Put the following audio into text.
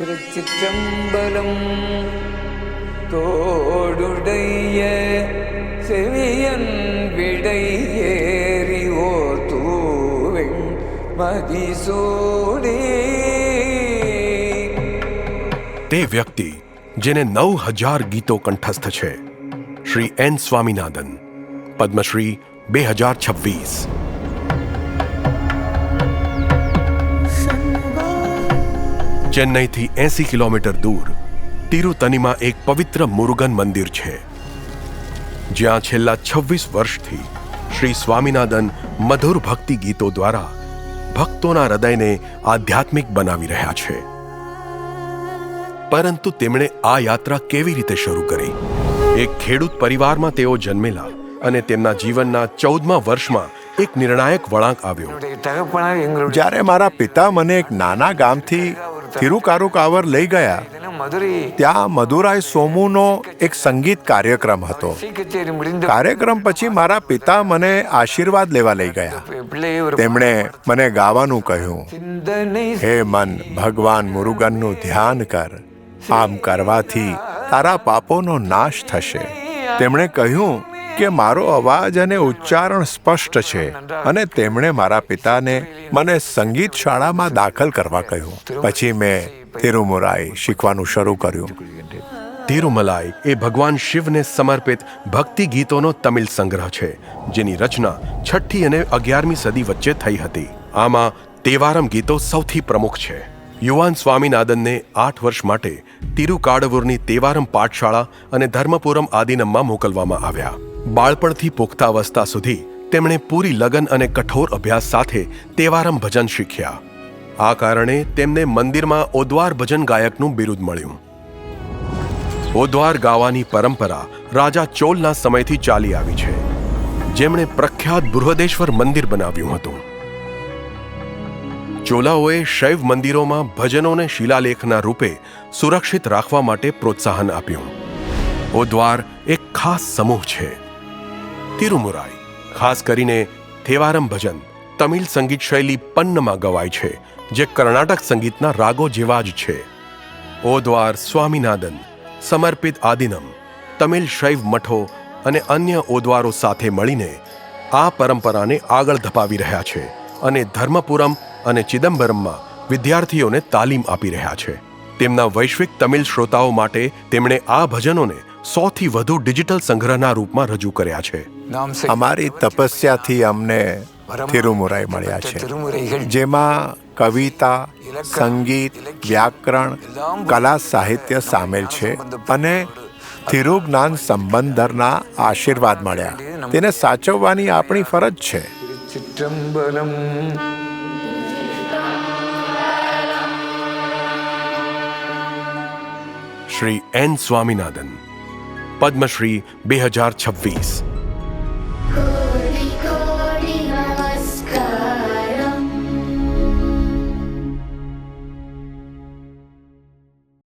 திருச்சிற்றம்பலம் தோடுடைய செவியன் விடை ஏறி ஓர் தூவெண் મદિસોડે તે વ્યક્તિ જેને 9000 ગીતો કંઠસ્થ છે, શ્રી એન સ્વામીનાથન, પદ્મશ્રી 2026. ચેન્નઈથી 80 કિલોમીટર દૂર તિરુતનીમાં એક પવિત્ર મુરુગન મંદિર છે, જ્યાં છેલ્લા 26 વર્ષથી શ્રી સ્વામીનાથન મધુર ભક્તિ ગીતો દ્વારા ભક્તોના હૃદયને આધ્યાત્મિક બનાવી રહ્યા છે. પરંતુ તેમણે આ યાત્રા કેવી રીતે શરૂ કરી? એક ખેડૂત પરિવારમાં તેઓ જન્મેલા અને તેમના જીવનના 14મા વર્ષમાં એક નિર્ણાયક વળાંક આવ્યો. જ્યારે મારા પિતા મને એક નાના ગામથી તિરુકારુકાવર લઈ ગયા, ત્યાં મદુરાઈ સોમુનો એક સંગીત કાર્યક્રમ હતો. કાર્યક્રમ પછી મારા પિતા મને આશીર્વાદ લેવા લઈ ગયા. તેમણે મને ગાવાનું કહ્યું, હે મન, ભગવાન મુરુગનનું ધ્યાન કર. આમ કરવાથી તારા પાપોનો નાશ થશે. તેમણે કહ્યું કે મારો અવાજ અને ઉચ્ચારણ સ્પષ્ટ છે, અને તેમણે મારા પિતાને મને સંગીત શાળામાં દાખલ કરવા કહ્યું. પછી મેં તિરુમલાઈ શીખવાનું શરૂ કર્યું. તિરુમલાઈ એ ભગવાન શિવને સમર્પિત ભક્તિ ગીતોનો તમિલ સંગ્રહ છે, જેની રચના 6ઠ્ઠી અને 11મી સદી વચ્ચે થઈ હતી. આમાં તેવારમ ગીતો સૌથી પ્રમુખ છે. યુવાન સ્વામીનાથનને 8 વર્ષ માટે તિરુકાડવુરની તેવારમ પાઠશાળા અને ધર્મપુરમ આદિનમમાં મોકલવામાં આવ્યા. બાળપણથી પુખ્તાવસ્થા સુધી તેમણે પૂરી લગન અને કઠોર અભ્યાસ સાથે તેવારમ ભજન શીખ્યા. આ કારણે તેમને મંદિરમાં ઓદ્વાર ભજન ગાયકનું બિરુદ મળ્યું. ઓદ્વાર ગાવાની પરંપરા રાજા ચોલના સમયથી ચાલી આવી છે, જેમણે પ્રખ્યાત બૃહદેશ્વર મંદિર બનાવ્યું હતું. ચોલાઓએ શૈવ મંદિરોમાં ભજનોને શિલાલેખના રૂપે સુરક્ષિત રાખવા માટે પ્રોત્સાહન આપ્યું. ઓદ્વાર એક ખાસ સમૂહ છે. તિરુમુરાઈ ખાસ કરીને થેવારમ ભજન તમિલ સંગીત શૈલી પન્નમાં ગવાય છે, જે કર્ણાટક સંગીતના રાગો જેવા જ છે. ઓદ્વાર, સ્વામીનાથન, સમર્પિત આદિનમ, તમિલ શૈવ મઠો અને અન્ય ઓદ્વારો સાથે મળીને આ પરંપરાને આગળ ધપાવી રહ્યા છે અને ધર્મપુરમ અને ચિદમ્બરમમાં વિદ્યાર્થીઓને તાલીમ આપી રહ્યા છે. તેમના વૈશ્વિક તમિલ શ્રોતાઓ માટે તેમણે આ ભજનોને 100થી વધુ ડિજિટલ સંગ્રહના રૂપમાં રજૂ કર્યા છે. અમારી તપસ્યાથી અમને તિરુમુરાઈ મળ્યા છે, જેમાં કવિતા, સંગીત, વ્યાકરણ, કલા, સાહિત્ય સામેલ છે, અને તિરુજ્ઞાન સંબંધરના આશીર્વાદ મળ્યા. તેને સાચવવાની આપણી ફરજ છે. ચિત્રંબલમ શ્રી એન સ્વામીનાથન, પદ્મશ્રી 2026.